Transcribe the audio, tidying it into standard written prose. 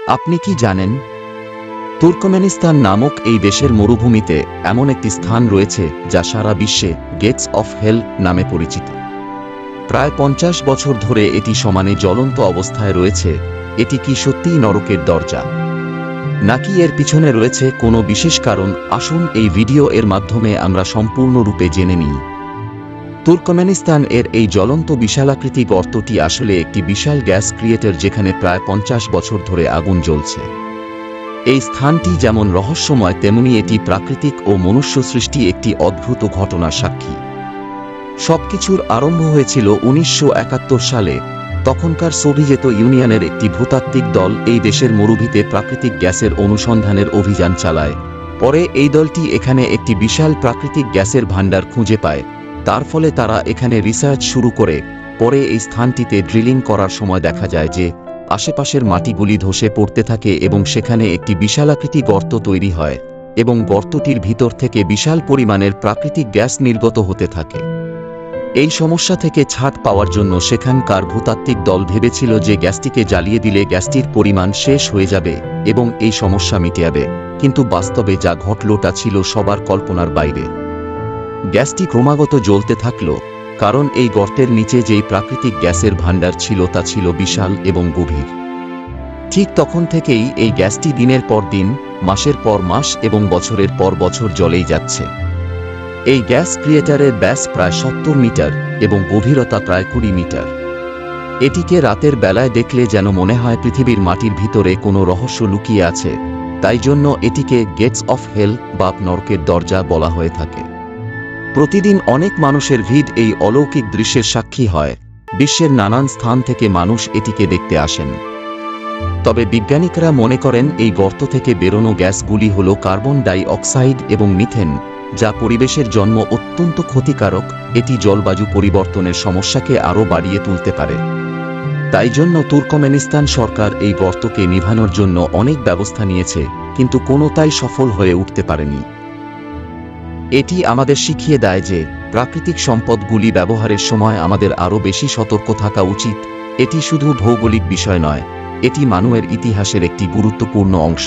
আপনি কি জানেন, তুর্কমেনিস্তান নামক এই দেশের মরুভূমিতে এমন একটি স্থান রয়েছে যা সারা বিশ্বে গেটস অফ হেল নামে পরিচিত। প্রায় 50 বছর ধরে এটি সমানে জ্বলন্ত অবস্থায় রয়েছে। এটি কি সত্যিই নরকের দরজা, নাকি এর পিছনে রয়েছে কোনো বিশেষ কারণ? আসুন এই ভিডিও এর মাধ্যমে আমরা সম্পূর্ণরূপে জেনে নিই। তুর্কমেনিস্তান এর এই জ্বলন্ত বিশালাকৃতি গর্তটি আসলে একটি বিশাল গ্যাস ক্রিয়েটর, যেখানে প্রায় 50 বছর ধরে আগুন জ্বলছে। এই স্থানটি যেমন রহস্যময়, তেমনি এটি প্রাকৃতিক ও মনুষ্য সৃষ্টি একটি অদ্ভুত ঘটনার সাক্ষী। সবকিছুর আরম্ভ হয়েছিল 1971 সালে। তখনকার সোভিয়েত ইউনিয়নের একটি ভূতাত্ত্বিক দল এই দেশের মরুভূমিতে প্রাকৃতিক গ্যাসের অনুসন্ধানের অভিযান চালায়। পরে এই দলটি এখানে একটি বিশাল প্রাকৃতিক গ্যাসের ভাণ্ডার খুঁজে পায়। তার ফলে তারা এখানে রিসার্চ শুরু করে। পরে এই স্থানটিতে ড্রিলিং করার সময় দেখা যায় যে আশেপাশের মাটিগুলি ধসে পড়তে থাকে এবং সেখানে একটি বিশালাকৃতি গর্ত তৈরি হয় এবং গর্তটির ভিতর থেকে বিশাল পরিমাণের প্রাকৃতিক গ্যাস নির্গত হতে থাকে। এই সমস্যা থেকে ছাড় পাওয়ার জন্য সেখানকার ভূতাত্ত্বিক দল ভেবেছিল যে গ্যাসটিকে জ্বালিয়ে দিলে গ্যাসটির পরিমাণ শেষ হয়ে যাবে এবং এই সমস্যা মিটে যাবে, কিন্তু বাস্তবে যা ঘটল তা ছিল সবার কল্পনার বাইরে। গ্যাসটি ক্রমাগত জ্বলতে থাকল, কারণ এই গর্তের নিচে যেই প্রাকৃতিক গ্যাসের ভাণ্ডার ছিল তা ছিল বিশাল এবং গভীর। ঠিক তখন থেকেই এই গ্যাসটি দিনের পর দিন, মাসের পর মাস এবং বছরের পর বছর জ্বলেই যাচ্ছে। এই গ্যাস ক্রিয়েটারের ব্যাস প্রায় 70 মিটার এবং গভীরতা প্রায় 20 মিটার। এটিকে রাতের বেলায় দেখলে যেন মনে হয় পৃথিবীর মাটির ভিতরে কোনো রহস্য লুকিয়ে আছে। তাই জন্য এটিকে গেটস অফ হেল বা নরকের দরজা বলা হয়ে থাকে। প্রতিদিন অনেক মানুষের ভিড় এই অলৌকিক দৃশ্যের সাক্ষী হয়। বিশ্বের নানান স্থান থেকে মানুষ এটিকে দেখতে আসেন। তবে বিজ্ঞানীরা মনে করেন এই গর্ত থেকে বেরোনো গ্যাসগুলি হল কার্বন ডাই অক্সাইড এবং মিথেন, যা পরিবেশের জন্য অত্যন্ত ক্ষতিকারক। এটি জলবায়ু পরিবর্তনের সমস্যাকে আরও বাড়িয়ে তুলতে পারে। তাই জন্য তুর্কমেনিস্তান সরকার এই গর্তকে নিভানোর জন্য অনেক ব্যবস্থা নিয়েছে, কিন্তু কোনোটাই সফল হয়ে উঠতে পারেনি। এটি আমাদের শিখিয়ে দেয় যে প্রাকৃতিক সম্পদগুলি ব্যবহারের সময় আমাদের আরও বেশি সতর্ক থাকা উচিত। এটি শুধু ভৌগোলিক বিষয় নয়, এটি মানবের ইতিহাসের একটি গুরুত্বপূর্ণ অংশ।